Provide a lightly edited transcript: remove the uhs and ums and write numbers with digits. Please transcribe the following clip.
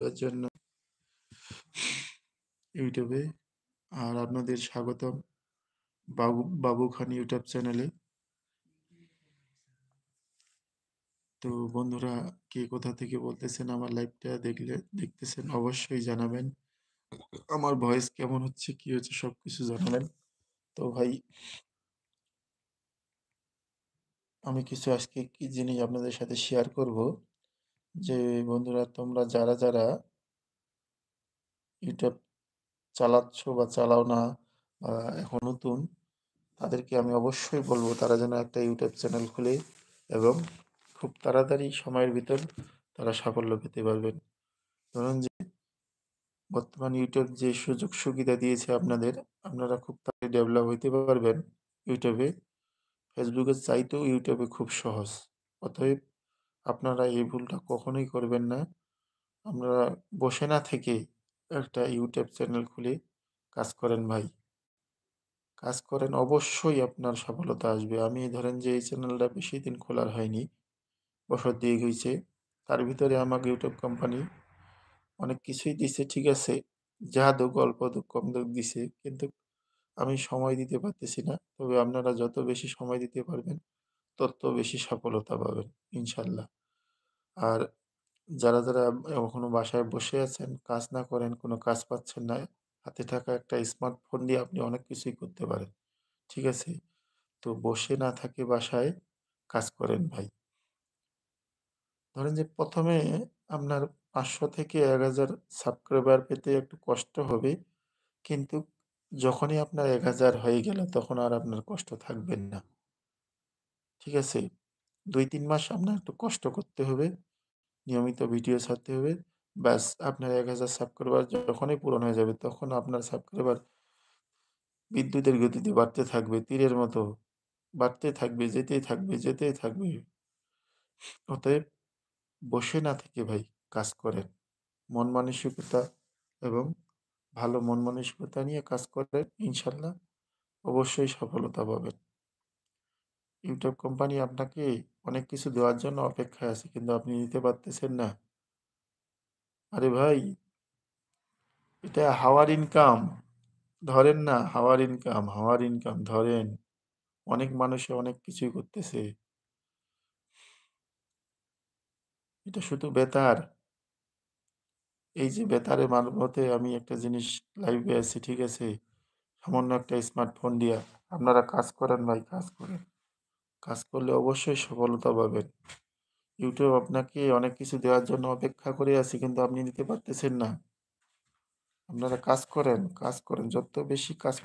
দেওয়ার জন্য ইউটিউবে। আর আপনাদের স্বাগতম বাবু খান ইউটিউব চ্যানেলে। তো বন্ধুরা, কে কোথা থেকে বলতেছেন, আমার লাইভটা দেখতেছেন অবশ্যই জানাবেন। আমার ভয়েস কেমন হচ্ছে, কি হচ্ছে সবকিছু জানাবেন। তো ভাই, আমি কিছু আজকে কি জিনিস আপনাদের সাথে শেয়ার করব, যে বন্ধুরা তোমরা যারা ইউটিউব চালাচ্ছ বা চালাও না, বা এখন নতুন, তাদেরকে আমি অবশ্যই বলবো তারা যেন একটা ইউটিউব চ্যানেল খুলে এবং খুব তাড়াতাড়ি সময়ের ভিতর তারা সাফল্য পেতে পারবেন। ধরুন যে বর্তমান ইউটিউব যে সুযোগ সুবিধা দিয়েছে আপনাদের, আপনারা খুব তাড়াতাড়ি ডেভেলপ হইতে পারবেন ইউটিউবে। ফেসবুকের চাইতেও ইউটিউবে খুব সহজ। অতএব আপনারা এই ভুলটা কখনোই করবেন না। আপনারা বসে না থেকে একটা ইউটিউব চ্যানেল খুলে কাজ করেন ভাই। কাজ করেন, অবশ্যই আপনার সফলতা আসবে। আমি ধরেন যে এই চ্যানেলটা বেশি দিন খোলার হয়নি, বছর ২ হইছে। তার ভিতরে আমাকে ইউটিউব কোম্পানি অনেক কিছুই দিছে, ঠিক আছে। যা দোক অল্প দোক কম দোক দিছে। কিন্তু আমি সময় দিতে পারতেছি না। তবে আপনারা যত বেশি সময় দিতে পারবেন, তত বেশি সফলতা পাবেন ইনশাআল্লাহ। আর যারা এখনো বাসায় বসে আছেন, কাজ না করেন, কোনো কাজ পাচ্ছেন না, হাতে থাকা একটা স্মার্টফোন দিয়ে আপনি অনেক কিছুই করতে পারেন। ঠিক আছে? তো বসে না থেকে বাসায় কাজ করেন ভাই। ধরেন যে ১ম এ আপনার ৫০০ থেকে ১,০০০ সাবস্ক্রাইবার পেতে একটু কষ্ট হবে। কিন্তু যখনই আপনার ১,০০০ হয়ে গেল তখন আর আপনার কষ্ট থাকবেন না। ঠিক আছে? ২-৩ মাস আপনার একটু কষ্ট করতে হবে। নিয়মিত ভিডিও ছাড়তে হবে। ব্যাস, আপনার ১,০০০ সাবস্ক্রাইবার যখনই পূরণ হয়ে যাবে তখন আপনার সাবস্ক্রাইবার বিদ্যুতের গতিতে বাড়তে থাকবে, তীরের মতো বাড়তে থাকবে, যেতেই থাকবে, যেতেই থাকবে। অতএব বসে না থেকে ভাই কাজ করেন। মন মানসিকতা এবং ভালো মন মানসিকতা নিয়ে কাজ করেন, ইনশাআল্লাহ অবশ্যই সফলতা পাবেন। ইউটিউব কোম্পানি আপনাকে অনেক কিছু দেওয়ার জন্য অপেক্ষায় আছে, কিন্তু আপনি নিতে পারতেছেন না। আরে ভাই, এটা হাওয়ার ইনকাম। ধরেন না, হাওয়ার ইনকাম ধরেন। অনেক মানুষে অনেক কিছুই করতেছে। এটা শুধু বেতার। এই যে বেতারের মারফতে আমি একটা জিনিস লাইভে আছি, ঠিক আছে? সামান্য একটা স্মার্টফোন দিয়া। আপনারা কাজ করেন ভাই, কাজ করেন। কাজ করলে অবশ্যই সফলতা পাবেন। ইউটিউব আপনাকে অনেক কিছু দেওয়ার জন্য অপেক্ষা করে আছে, কিন্তু আপনি নিতে পারতেছেন না। আপনারা কাজ করেন, কাজ করেন। যত বেশি কাজ